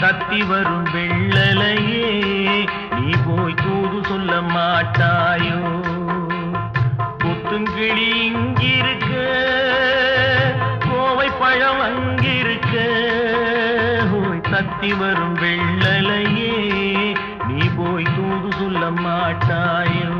தத்தி வரும் வெள்ளலையே நீ போய் தூது சொல்ல மாட்டாயோ? புத்துங்கிளி இங்கிருக்க, கோவை பழம் அங்கிருக்க, போய் தத்தி வரும் வெள்ளலையே நீ போய் தூது சொல்ல மாட்டாயோ?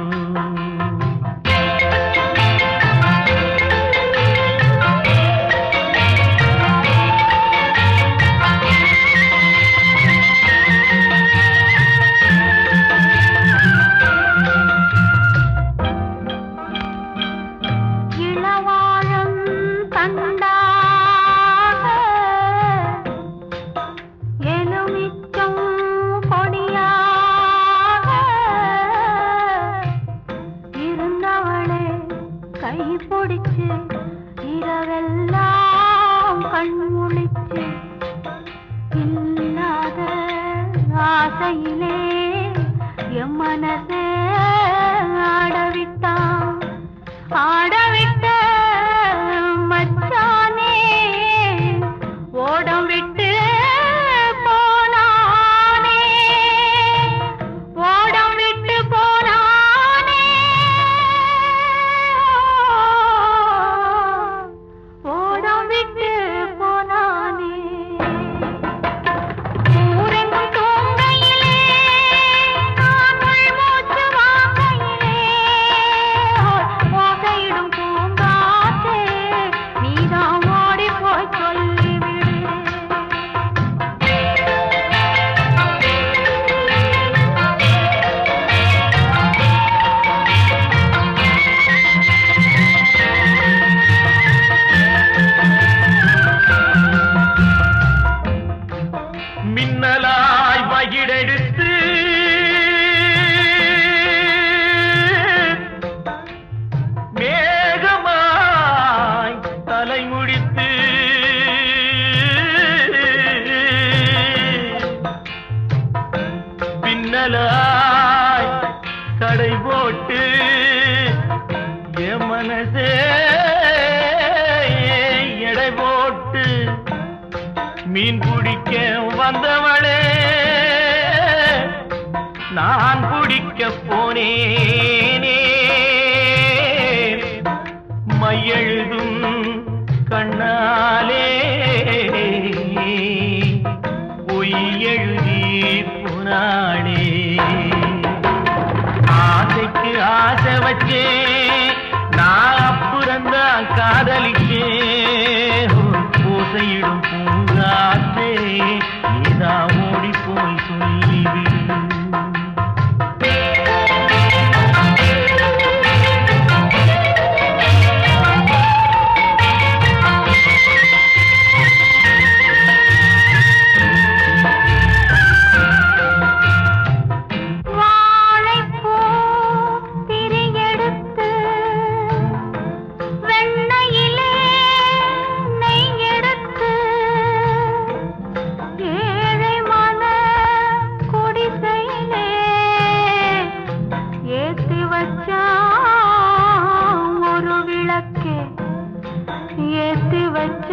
இரவெல்லாம் கண்முழிச்சு இல்லாத ஆசையிலே என் மனசே ஆடவிட்டான். ஆடவிட்ட மச்சானே ஓடம் விட்டு போனானே, ஓடம் விட்டு போனானே, ஓடம் விட்டு போனானே. ஊரெங்கும் தூங்கையிலே நான் மூச்சு வாங்கையிலே ஓசையிடும் பூங்காற்றே நீதான் ஓடி போய் சொல்லிவிடு. மின்னலாய் வகிடெடுத்து மேகமாய் தலை முடித்து பின்னலாய் தடை போட்டு என் மனசே எடை போட்டு மீன் பிடிக்க வந்தவளே நான் பிடிக்க போனேனே. மையெழுதும் கண்ணாலே பொய் எழுதி போனாளே. ஆசைக்கு ஆசை வச்சே நான் அப்புறந்தான் காதலிக்கே. ஓசையிடும் பூங்காற்றே நீதான் ஓடி போய் சொல்லிவிடு. ஒரு விளக்கே ஏத்தி வச்ச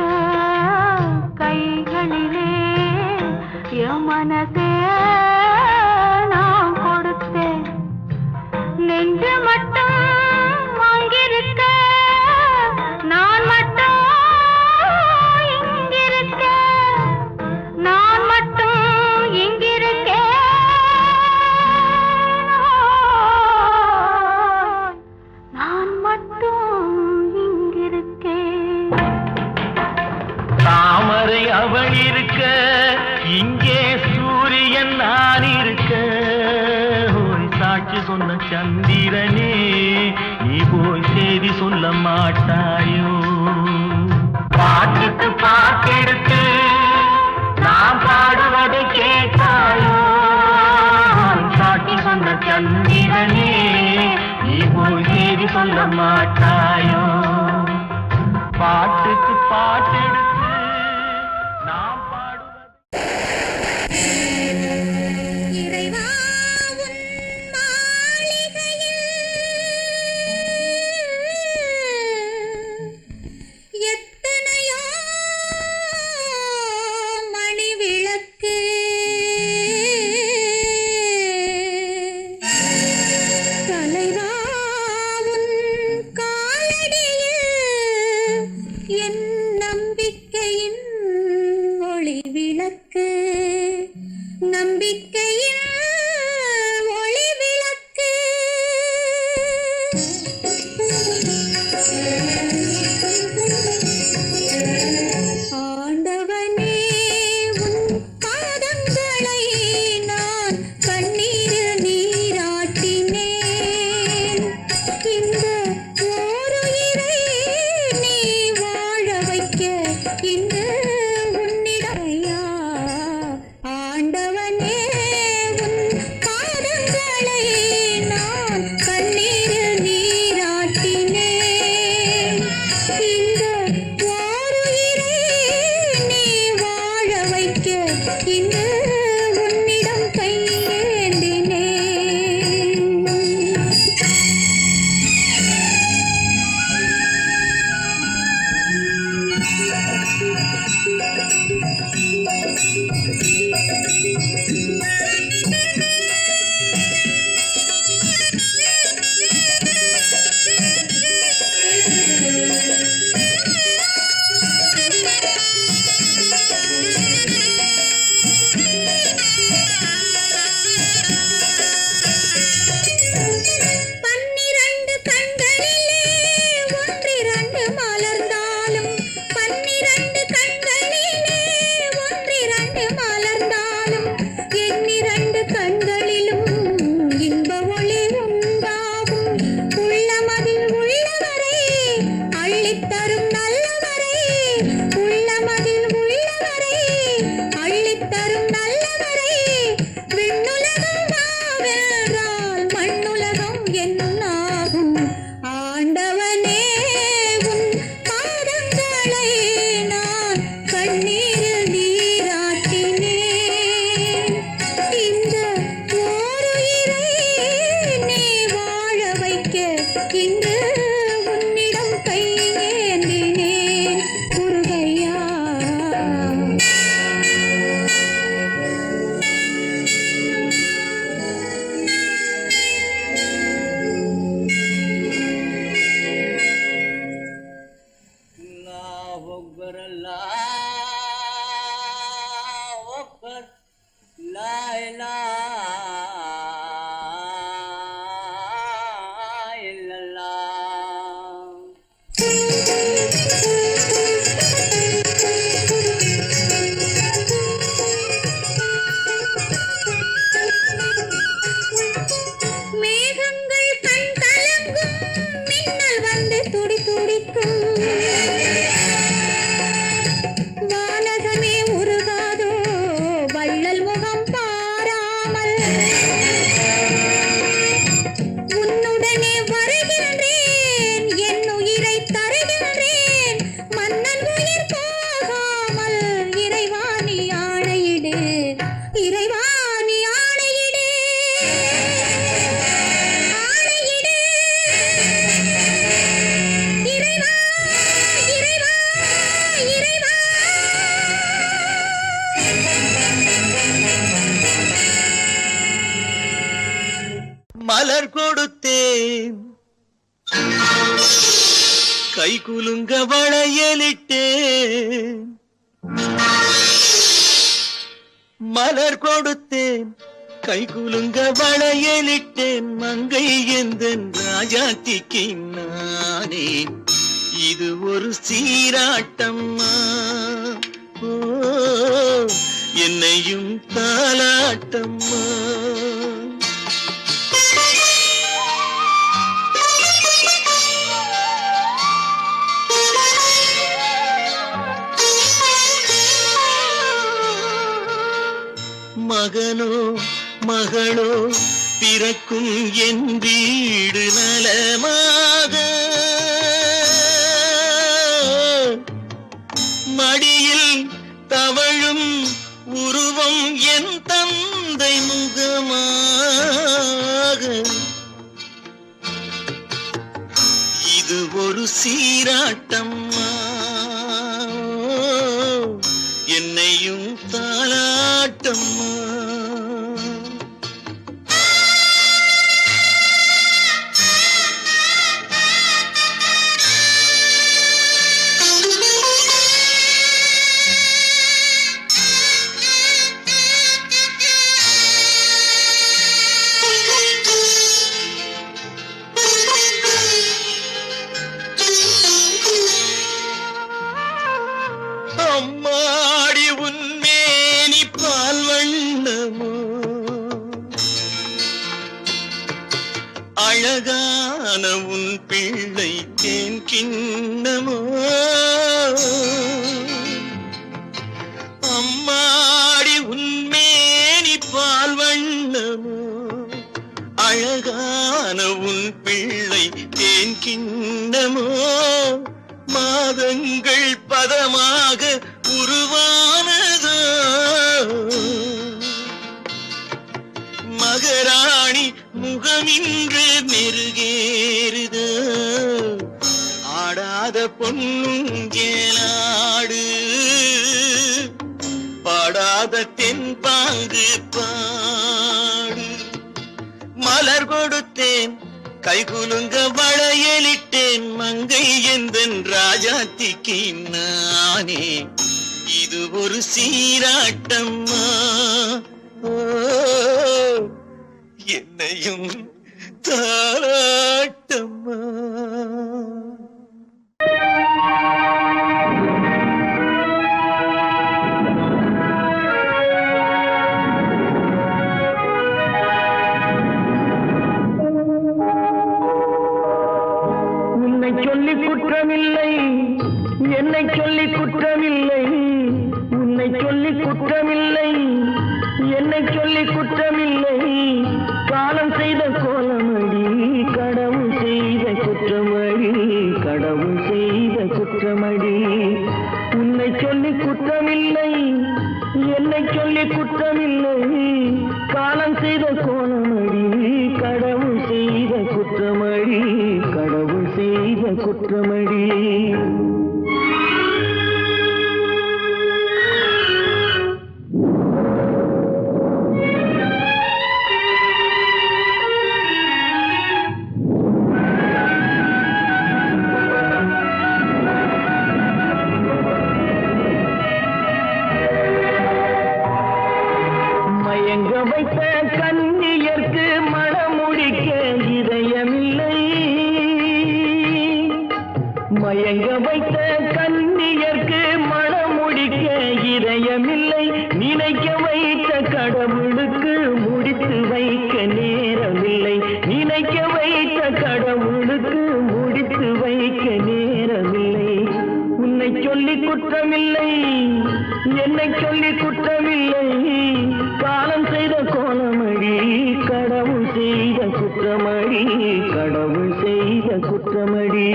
கைகளிலே என் மனசே நான் கொடுத்தேன். நெஞ்சு மட்டும் அங்கிருக்க, நான் மட்டும் இங்கிருக்க, நான் மட்டும் இங்கிருக்கேன். தாமரை அவள் இருக்க, இங்கே சூரியன் நான் இருக்க, சாட்சி சொன்ன சந்திரனே நீ போய் செய்தி சொல்ல மாட்டாயோ? பாட்டுக்கு பாட்டெடுத்து நான் பாடுவதை கேட்டாயோ? சாட்சி சொன்ன சந்திரனே நீ போய் செய்தி சொல்ல மாட்டாயோ? பாட்டுக்கு பாட்டெடுத்து நான் பாடுவது எத்தனையோ மணி விளக்கு நம்பிக்கையின் ஒளி விளக்கு ஆண்டவனே உன் பாதங்களை நான் கண்ணீரில் நீராட்டினேன் இந்த ஓருயிரை நீ வாழ வைக்க இந்த உன்னிடையா ஆண்டவனே உன் பாதங்களை நான் கண்ணீரில் நீராட்டினேன் இந்த ஓருயிரை நீ வாழ வைக்க இந்த உன்னிடம் கையேந்தினேன். பன்னிரண்டு கண்களிலே ஒன்றிரண்டு மலர்ந்தாலும் பன்னிரண்டு கண்களிலே ஒன்றிரண்டு மலர்ந்தாலும் எண்ணிரண்டு கண்களிலும் இன்ப ஒளி உண்டாகும் உள்ளமதில் உள்ளவரை அள்ளித்தரும் நல்லவரை உள்ளமதில் உள்ளவரை அள்ளித்தரும் நல்லவரை விண்ணுலகம் வாவென்றால் மண்ணுலகம் என்னாகும் ஆண்டவனே உன் பாதங்களை நான் கண்ணீரில் நீராட்டினேன் இந்த ஓருயிரை நீ வாழ வைக்க இன்று உன்னிடம் கையேந்தினேன் முருகையா. अल्लाहु अकबर अल्लाहु अकबर ला इलाहा इल्लल्लाह மேகங்கள் கண் கலங்கும் மின்னல் வந்து துடி துடிக்கும் வானகமே உருகாதோ வள்ளல் முகம் பாராமல் உன்னுடனே வருகின்றேன் என் உயிரை தருகின்றேன் மன்னன் உயிர் போகாமல் இறைவாணி ஆணையிடு இறைவாணி ஆணையிடு ஆணையிடு இறைவா இறைவா இறைவா. மலர் கொடுத்தேன் கை குலுங்க வளையலிட்டேன் மலர் கொடுத்தேன் கை குலுங்க வளையலிட்டேன் மங்கை எந்தன் ராஜாத்திக்கு நானே இது ஒரு சீராட்டம்மா ஓ என்னையும் தாலாட்டம்மா மகனோ மகளோ பிறக்கும் என் வீடு நலமாக மடியில் தவழும் உருவம் என் தந்தை முகமாக இது ஒரு சீராட்டம்மா என்னையும் தாலாட்டம்மா அழகான உன் பிள்ளை தேன் கிண்ணமோ அம்மாடி உன்மேனி பால் வண்ணமோ அழகான உன் பிள்ளை தேன் கிண்ணமோ மாதங்கள் பதமாக உருவானதோ மகராணி முகமின்று மெருகேறுதோ ஆடாத பொன்னுங்கேலாடு பாடாத தென்பாங்கு பாடு மலர் கொடுத்தேன் கைகுலுங்க வளையலிட்டேன் மங்கை எந்தன் ராஜாத்திக்கு நானே இது ஒரு சீராட்டம்மா என்னையும் தாராட்டம்மா உன்னை சொல்லி குற்றமில்லை என்னை சொல்லி குற்றமில்லை உன்னை சொல்லி குற்றமில்லை என்னை சொல்லி குற்றமில்லை காலம் செய்த கோலமடி கடவுள் செய்த குற்றமடி கடவுள் செய்த குற்றமடி உன்னை சொல்லி குற்றமில்லை என்னை சொல்லி குற்றமில்லை காலம் செய்த கோலமடி கடவுள் செய்த குற்றமடி கடவுள் செய்த குற்றமடி மயங்க வைத்த கண்ணியர்க்கு மனமுடிக்க இதயமில்லை மயங்க வைத்த கண்ணியர்க்கு மனமுடிக்க இதயமில்லை நினைக்க வைத்த கடவுளுக்கு முடித்து வைக்க நேரமில்லை நினைக்க வைத்த கடவுளுக்கு முடித்து வைக்க நேரமில்லை உன்னை சொல்லி குற்றமில்லை என்னை சொல்லி குற்றமில்லை காலம் செய்த கோலமடி கடவுள் செய்த குற்றமடி கடவுள் செய்த குற்றமடி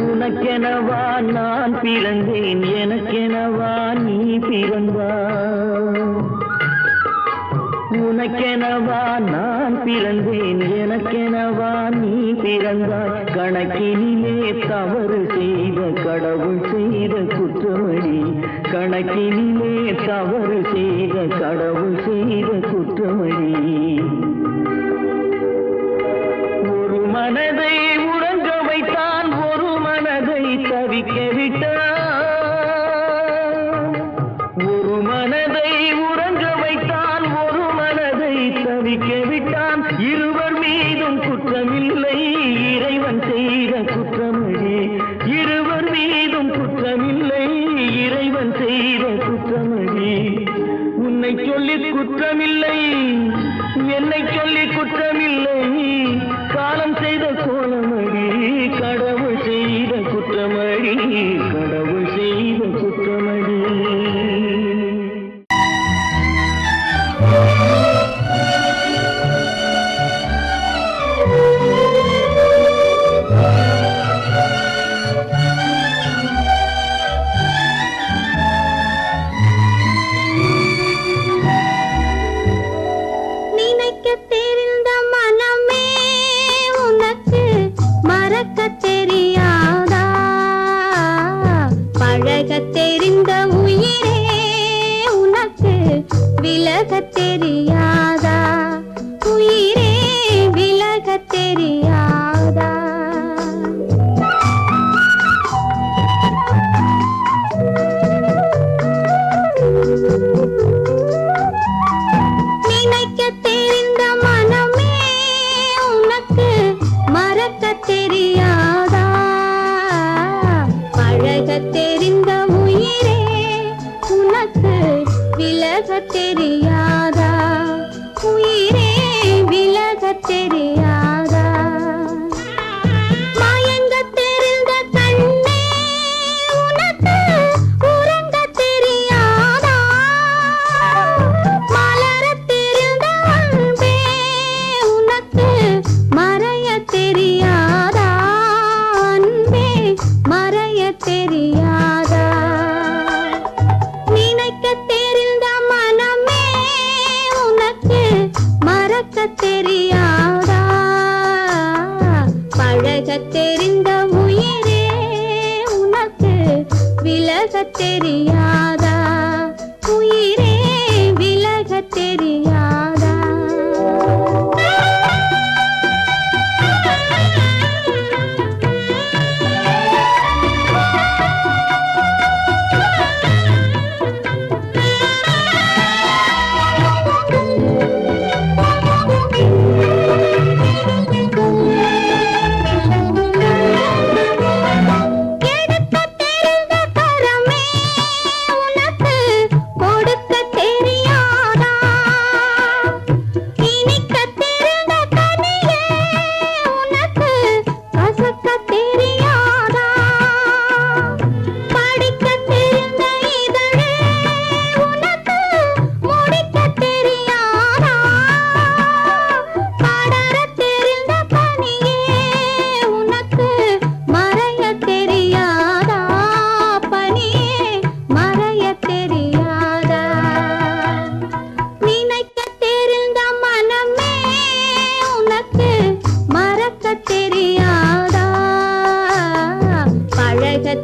உனக்கெனவா நான் பிறந்தேன் எனக்கெனவா நீ பிறந்தாய் உனக்கெனவா நான் பிறந்தேன் எனக்கெனவா நீ பிறந்தாய் கணக்கினிலே தவறு செய்த கடவுள் செய்த குற்றமடி கணக்கினிலே தவறு செய்த கடவுள் செய்த குற்றமடி ஒரு மனதை உறங்க வைத்தான் ஒரு மனதை தவிக்க விட்டான் ஒரு மனதை உறங்க வைத்தான் ஒரு மனதை தவிக்க விட்டான் இருவர் மீதும் குற்றமில்லை இறைவன் செய்த குற்றமடி இருவர் மீதும் குற்றமில்லை இறைவன் செய்த குற்றமடி உன்னை சொல்லி குற்றமில்லை என்னை சொல்லி குற்றமில்லை காலம் செய்த கோலமடி கடவுள் செய்த குற்றமடி கடவுள் செய்த குற்றமடி நினைக்க தெரிந்த மனமே உனக்கு மறக்க தெரியாதா பழக தெரிந்த உயிரே உனக்கு விலக தெரியாதா உயிரே விலக தெரியாதா தெரியாதா உயிரே விலக தெரியாதா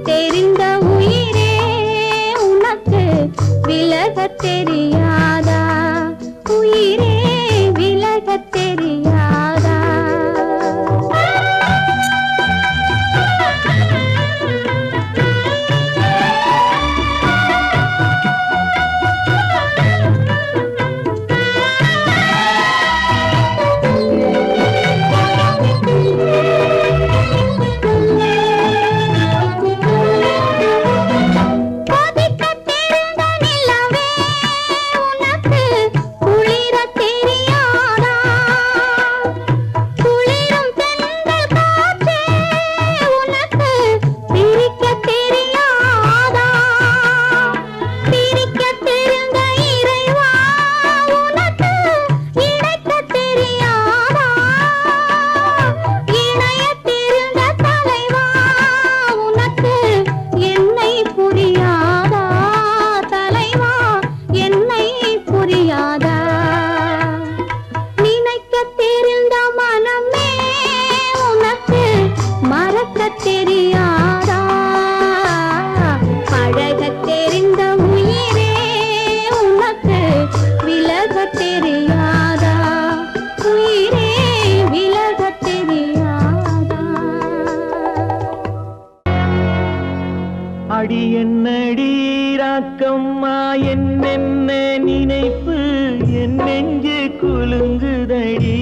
தெரிந்த உயிரே உனக்கு விலக தெரியாதா உயிரே விலக தெரியாதா தெரியாதா பழக தெரிந்த உயிரே உனக்கு விலக தெரியாதா உயிரே விலக தெரியாதா அடி என்னடி ராக்கம்மா என்னென்ன நினைப்பு என் நெஞ்சு குலுங்குதடி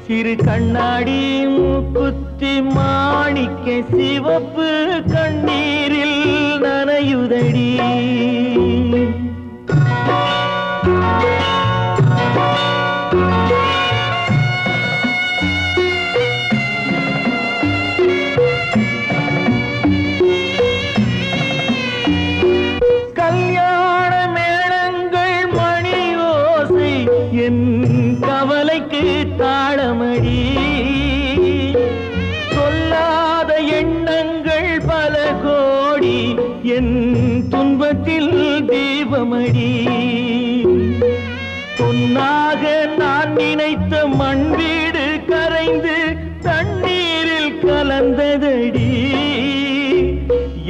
சிறு கண்ணாடி மூக்குத்தி மாணிக்க சிவப்பு கண்ணீரில் நனையுதடி கல்யாண மேளங்கள் மணி ஓசை என் கவலைக்கு தாளமடி சொல்லாத எண்ணங்கள் பல கோடி என் துன்பத்தில் தீபமடி பொன்னாக நான் நினைத்த மண் வீடு கரைந்து தண்ணீரில் கலந்ததடி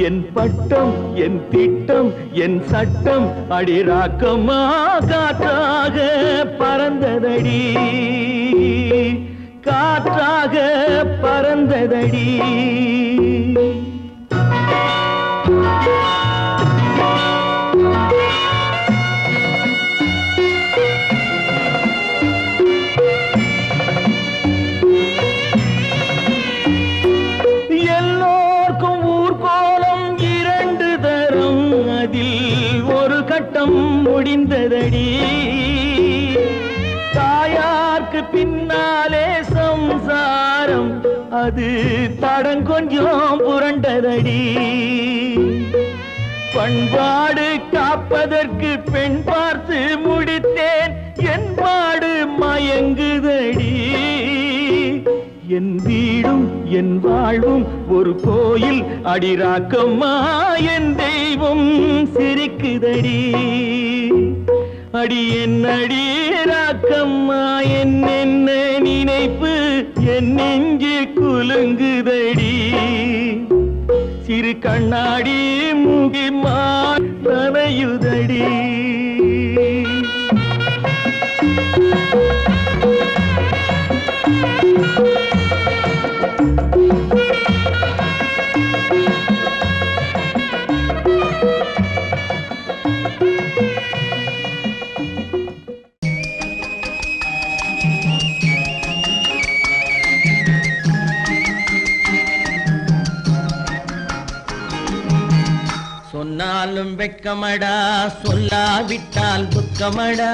என் பட்டம் என் திட்டம் என் சட்டம் அடிராக்கமா காற்றாக பறந்ததடி காற்றாக பறந்ததடி எல்லோர்க்கும் ஊர்கோலம் இரண்டு தரம் அதில் ஒரு கட்டம் முடிந்ததடி தாயார்க்கு பின்னாலே சம்சாரம் அது தடங்கொஞ்சம் புரண்டதடி பண்பாடு காப்பதற்கு பெண் பார்த்து முடித்தேன் என் பாடு மயங்குதடி என் வீடும் என் வாழ்வும் ஒரு கோயில் அடிராக்கம்மா என் தெய்வம் சிரிக்குதடி அடி என் அடிராக்கம்மா என்ன நினைப்பு என் நெஞ்சு குலுங்குதடி சிறு கண்ணாடி மூங்கி மானையுதடி சொன்னாலும் வெட்கமடா சொல்லாவிட்டால் துக்கமடா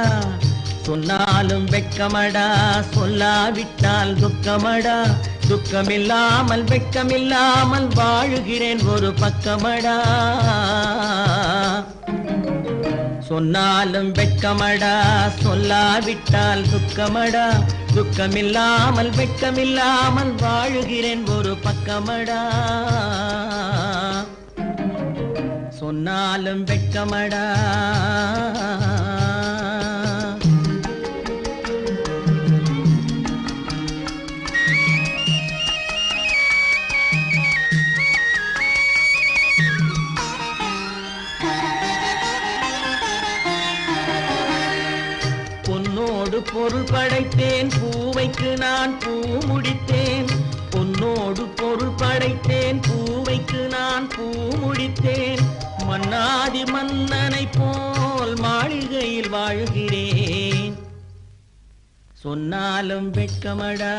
சொன்னாலும் வெட்கமடா சொல்லாவிட்டால் துக்கமடா துக்கமில்லாமல் வெட்கமில்லாமல் வாழுகிறேன் ஒரு பக்கமடா சொன்னாலும் வெட்கமடா சொல்லாவிட்டால் துக்கமடா துக்கமில்லாமல் வெட்கமில்லாமல் வாழுகிறேன் ஒரு பக்கமடா சொன்னாலும் வெட்கமடா பொன்னோடு பொருள் படைத்தேன் பூவைக்கு நான் பூ முடித்தேன் பொன்னோடு பொருள் படைத்தேன் பூவைக்கு நான் பூ முடித்தேன் மன்னாதி மன்னனை போல் மாளிகையில் வாழ்கிறேன் சொன்னாலும் வெட்கமடா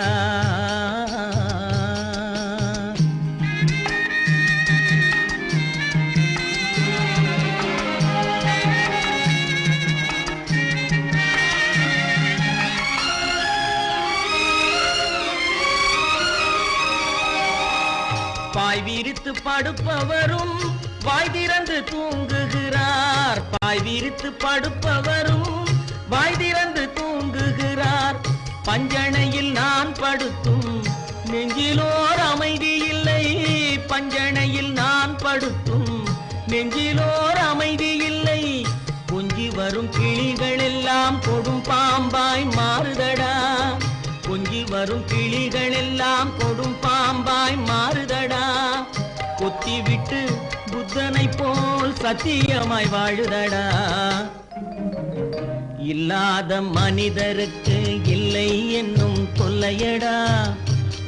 பாய் விரித்து படுப்பவரும் வாய் திறந்து தூங்குகிறார் பாய் விரித்து படுப்பவரும் வாய் திறந்து தூங்குகிறார் பஞ்சணையில் நான் படுத்தும் நெஞ்சிலோர் அமைதி இல்லை பஞ்சணையில் நான் படுத்தும் நெஞ்சிலோர் அமைதி இல்லை கொஞ்சி வரும் கிளிகள் எல்லாம் கொடும் பாம்பாய் மாறுதடா கொஞ்சி வரும் கிளிகள் எல்லாம் கொடும் பாம்பாய் மாறுதடா கொத்தி விட்டு புத்தனை போல் சத்தியமாய் வாழுதடா இல்லாத மனிதருக்கு இல்லை என்னும் தொல்லையடா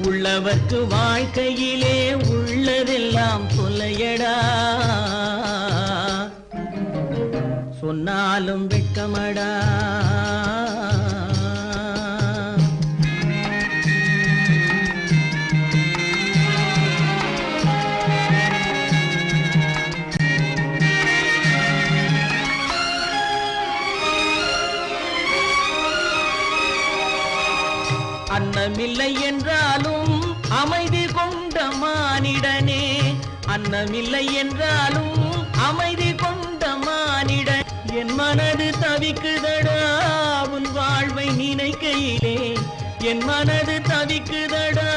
உள்ளவர்க்கு வாழ்க்கையிலே உள்ளதெல்லாம் தொல்லையடா சொன்னாலும் வெட்கமடா அன்னமில்லை என்றாலும் அமைதி கொண்ட மானிடனே அன்னமில்லை என்றாலும் அமைதி கொண்ட மானிடன் என் மனது தவிக்குதடா உன் வாழ்வை நினைக்கையிலே என் மனது தவிக்குதடா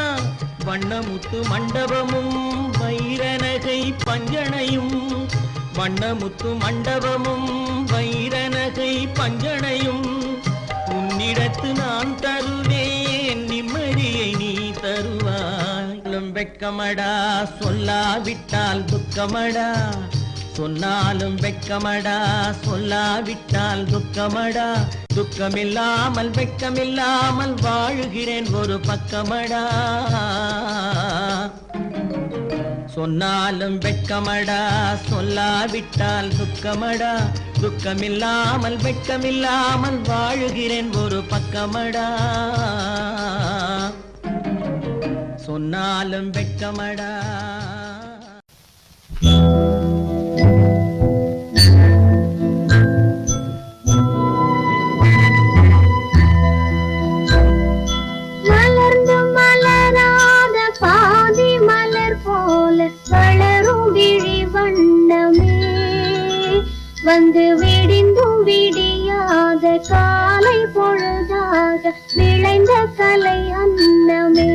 வண்ணமுத்து மண்டபமும் வைரநகை பஞ்சனையும் வண்ணமுத்து மண்டபமும் வைரநகை பஞ்சனையும் உன்னிடத்து நான் தருவேன் நிம்மதியை நீ தருவாய் வெட்கமடா சொல்லாவிட்டால் துக்கமடா சொன்னாலும் வெட்கமடா சொல்லாவிட்டால் துக்கமடா துக்கமில்லாமல் வெட்கமில்லாமல் வாழுகிறேன் ஒரு பக்கமடா சொன்னாலும் வெட்கமடா சொல்லாவிட்டால் துக்கமடா துக்கமில்லாமல் வெட்கமில்லாமல் வாழுகிறேன் ஒரு பக்கமடா சொன்னாலும் வெட்கமடா மலர்ந்து மலராத பாதி மலர் போல வளரும் விழி வண்ணமே வந்து விடிந்தும் விடியாத காலை பொழுதாக விளைந்த கலை அன்னமே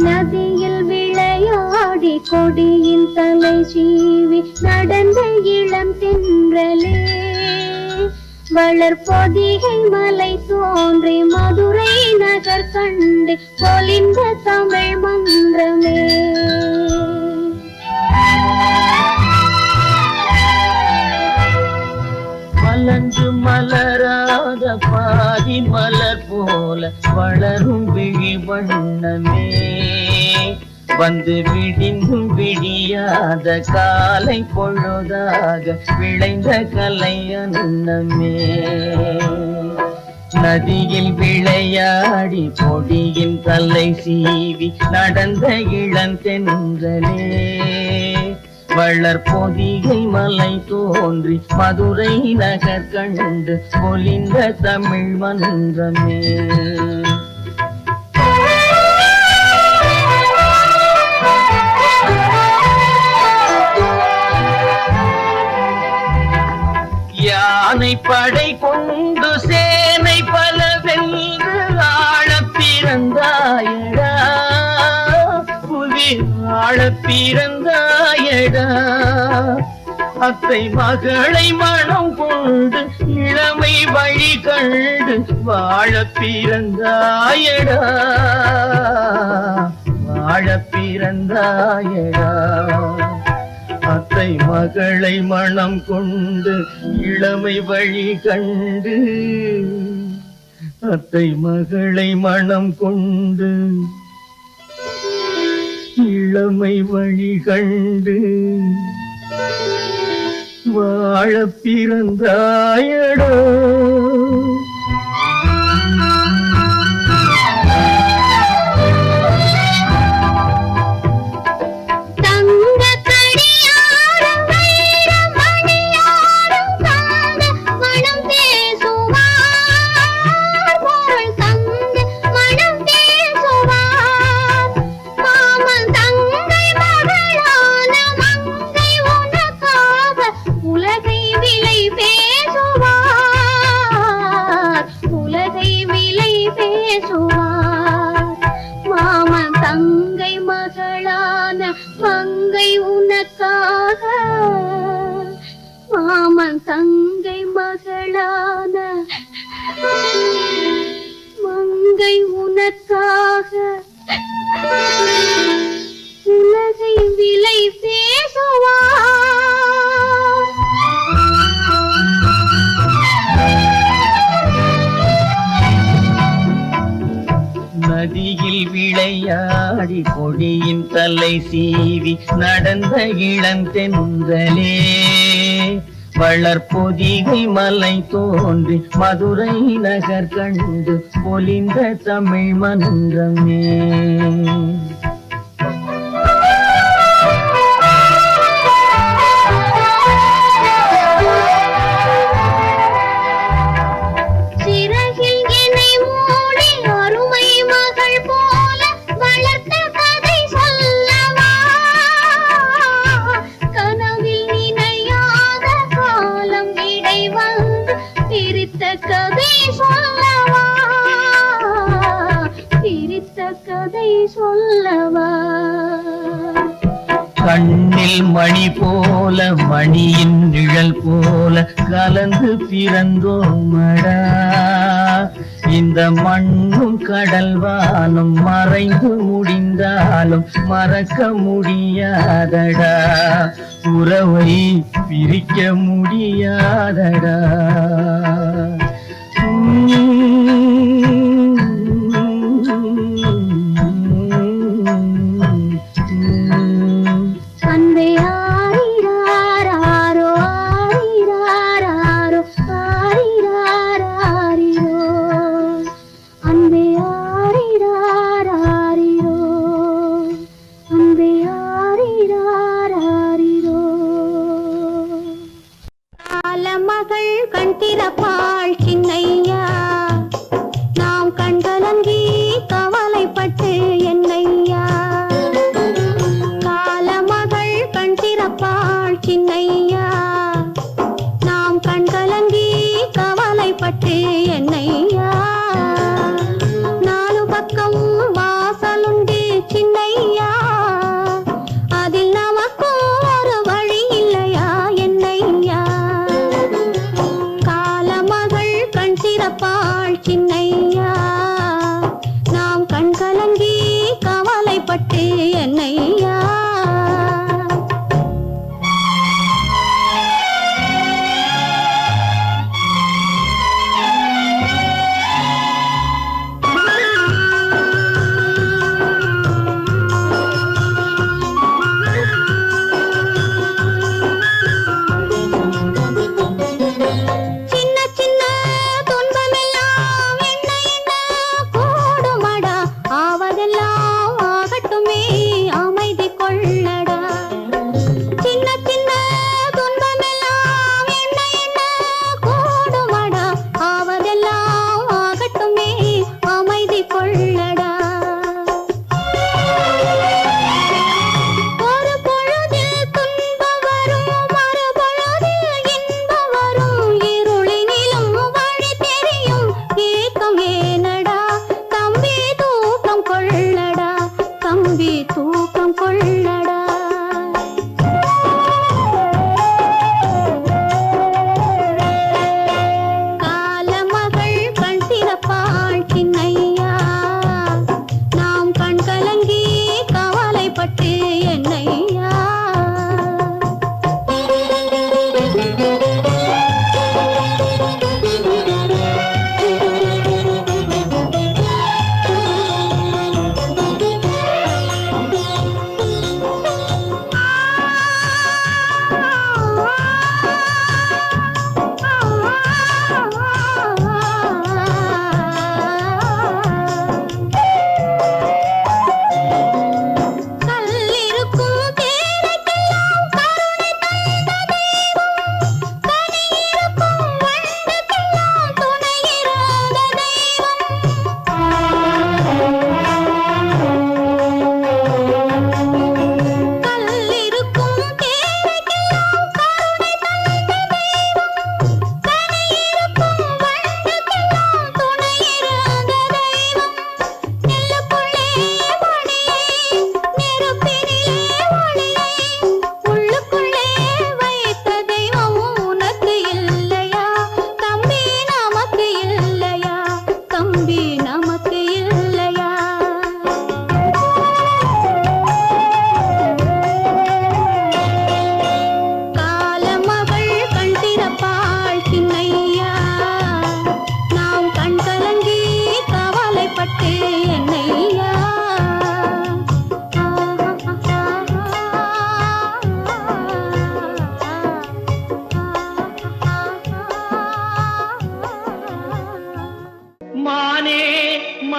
நதியில் விளையாடி கொடியின் தலை சீவி நடந்த இளம் தென்றலே வளர்பொதிகை மலை தோன்றி மதுரை நகர் கண்டு பொலிந்த தமிழ் மன்றமே மலர் போல வளரும் விழி வண்ணமே வந்து விடிந்தும் விடியாத காலை பொழுதாக விளைந்த கலை அன்னமே நதியில் விளையாடி பொடியின் தலை சீவி நடந்த இளந்தென்றலே வளர் பொதிகை மலை தோன்றி மதுரை நகர் கண்டு பொலிந்த தமிழ் மன்றமே யானை படை கொண்டு சேனை பல வென்று ஆழப் பிறந்தாயடா புவி ஆழப் பிறந்தாயடா அத்தை மகளை மனம் கொண்டு இளமை வழி கண்டு வாழப் பிறந்தாயடா வாழப் பிறந்தாயடா அத்தை மகளை மனம் கொண்டு இளமை வழி கண்டு அத்தை மகளை மனம் கொண்டு இளமை வழி கண்டு வாழப் பிறந்தாயடா மாமன் தங்கை மகளான மங்கை உனக்காக மாமன் தங்கை மகளான மங்கை உனக்காக உலகை விலை பேசுவார் நதியில் விளையாடி கொடியின் தலை சீவி நடந்த இளந்தென்றலே வளர் பொதிகை மலை தோன்றி மதுரை நகர் கண்டு பொலிந்த தமிழ் மன்றமே கதை சொல்லவா கண்ணில் மணி போல மணியின் நிழல் போல கலந்து பிறந்தோமடா இந்த மண்ணும் கடல் வானும் மறைந்து முடிந்தாலும் மறக்க முடியாதடா உறவை பிரிக்க முடியாதடா மகள் கண் திறப்பாள் சின்னையா நாம் கண்கலங்கி கவலைப்பட்டு என்னையா காலமகள் கண் திறப்பாள் சின்னையா நாம் கண்கலங்கி கவலைப்பட்டு என்னையா நாலு பக்கம் வாசலுண்டு சின்னையா அதில் நமக்கு ஒரு வழி இல்லையா என்னையா காலமகள் கண் திறப்பாள் சின்னையா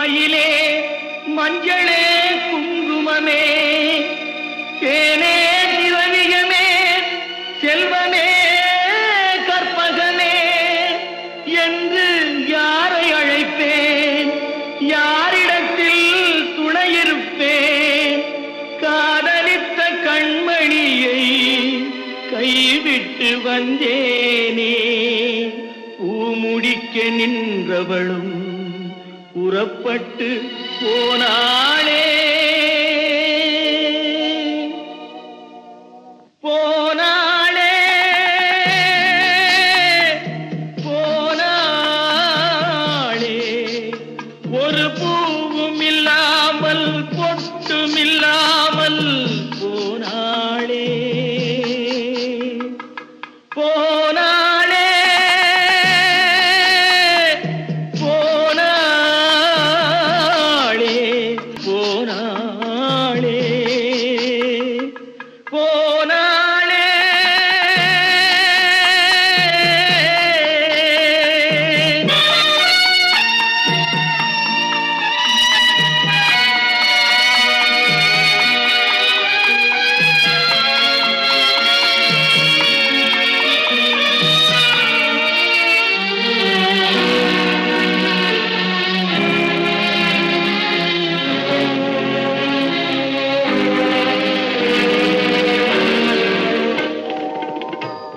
மயிலே மஞ்சளே குங்குமமே தேனே திரவியமே செல்வமே கற்பகமே என்று யாரை அழைப்பேன் யாரிடத்தில் துணையிருப்பேன் காதலித்த கண்மணியை கைவிட்டு வந்தேனே பூமுடிக்க நின்றவளும் புறப்பட்டு போனாளே போனாளே போனாளே ஒரு பூவும் இல்லாமல் பொட்டும் இல்லாமல் போனாளே போனாளே போனாளே போனாளே போனாளே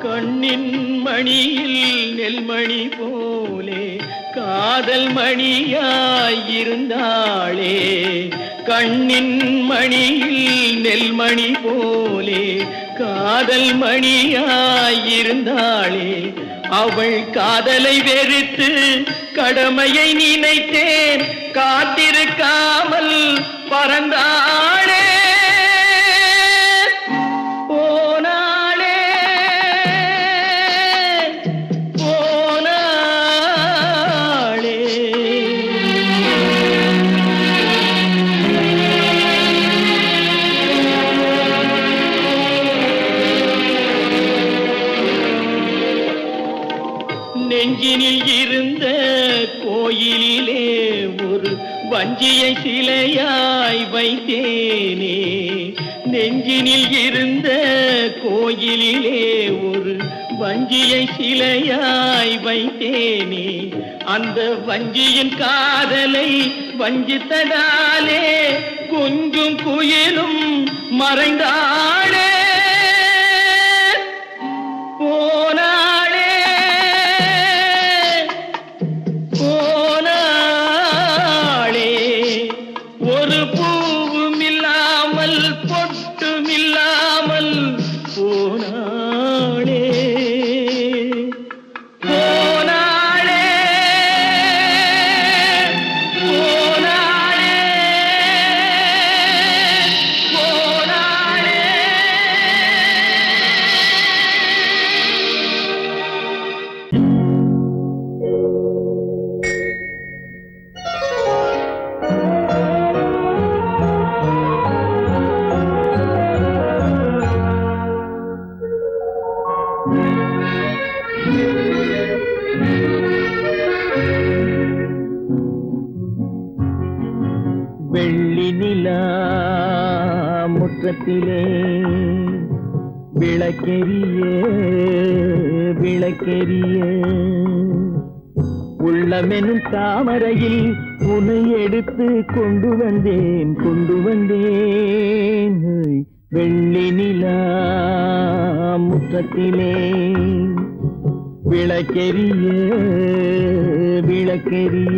கண்ணின் மணியில் நெல்மணி போலே காதல் மணியாயிருந்தாளே கண்ணின் மணியில் நெல்மணி போலே காதல் மணியாயிருந்தாளே அவள் காதலை வெறுத்து கடமையை நினைத்தேன் காத்திருக்காமல் பறந்தாளே போனாளே போனாளே நெஞ்சினில் இருந்த கோயிலிலே ஒரு வஞ்சியை சிலையாய் வைத்தேனே நெஞ்சினில் இருந்த கோயிலிலே ஒரு வஞ்சியை சிலையாய் வைத்தேனே அந்த வஞ்சியின் காதலை வஞ்சித்ததாலே கொஞ்சம் குயிலும் மறைந்தாளே போனாளே போனாளே ஒரு பூவும் இல்லாமல் பொட்டும் இல்லாமல் போனாளே போனாளே போனாளே போனாளே வெள்ளி நிலா முற்றத்திலே விளக்கெரிய விளக்கெரிய உள்ளமெனும் தாமரையில் உன்னை எடுத்து கொண்டு வந்தேன் வெள்ளி நிலா முற்றத்திலே விளக்கெரிய விளக்கெரிய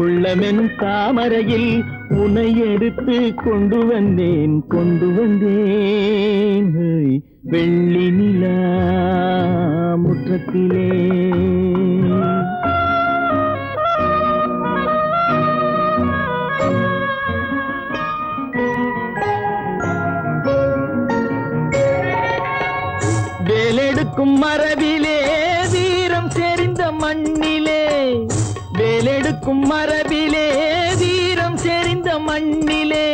உள்ளமெனும் தாமரையில் உன்னை எடுத்து கொண்டு வந்தேன் வெள்ளி நிலா முற்றத்திலே வேலெடுக்கும் மரபிலே வீரம் செறிந்த மண்ணிலே வேலெடுக்கும் மரபிலே வீரம் செறிந்த மண்ணிலே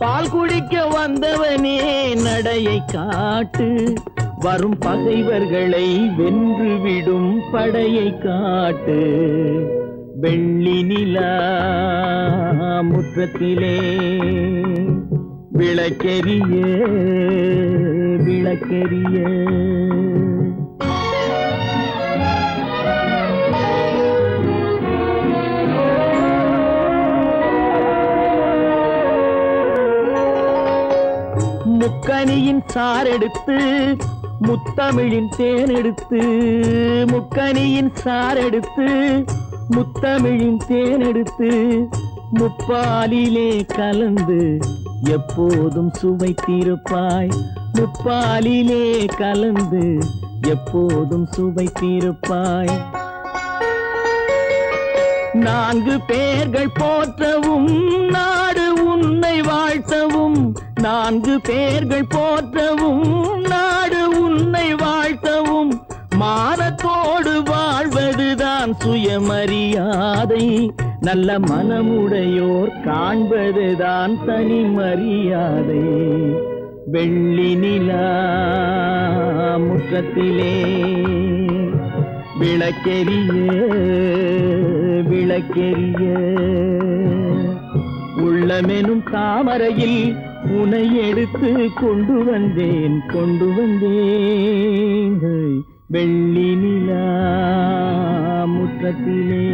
பால் குடிக்க வந்தவனே நடையை காட்டு வரும் பகைவர்களை வென்றுவிடும் படையை காட்டு வெள்ளி நிலா முற்றத்திலே விளக்கெரிய விளக்கெரிய முக்கனியின் சாரெடுத்து முத்தமிழின் தேனெடுத்து முக்கனியின் சாரெடுத்து முத்தமிழின் தேனெடுத்து முப்பாலிலே கலந்து எப்போதும் சுவைத்திருப்பாய் முப்பாலிலே கலந்து எப்போதும் சுவைத்திருப்பாய் நான்கு பேர்கள் போற்றவும் நாடு உன்னை வாழ்த்தவும் நான்கு பேர்கள் போற்றவும் நாடு உன்னை வாழ்த்தவும் மானத்தோடு வாழ்வதுதான் சுயமரியாதை நல்ல மனமுடையோர் காண்பதுதான் தனி மரியாதை வெள்ளி நிலா முற்றத்திலே விளக்கெரிய விளக்கெரிய உள்ளமெனும் தாமரையில் உனை எடுத்து கொண்டு வந்தேன் வெள்ளி நிலா முற்றத்திலே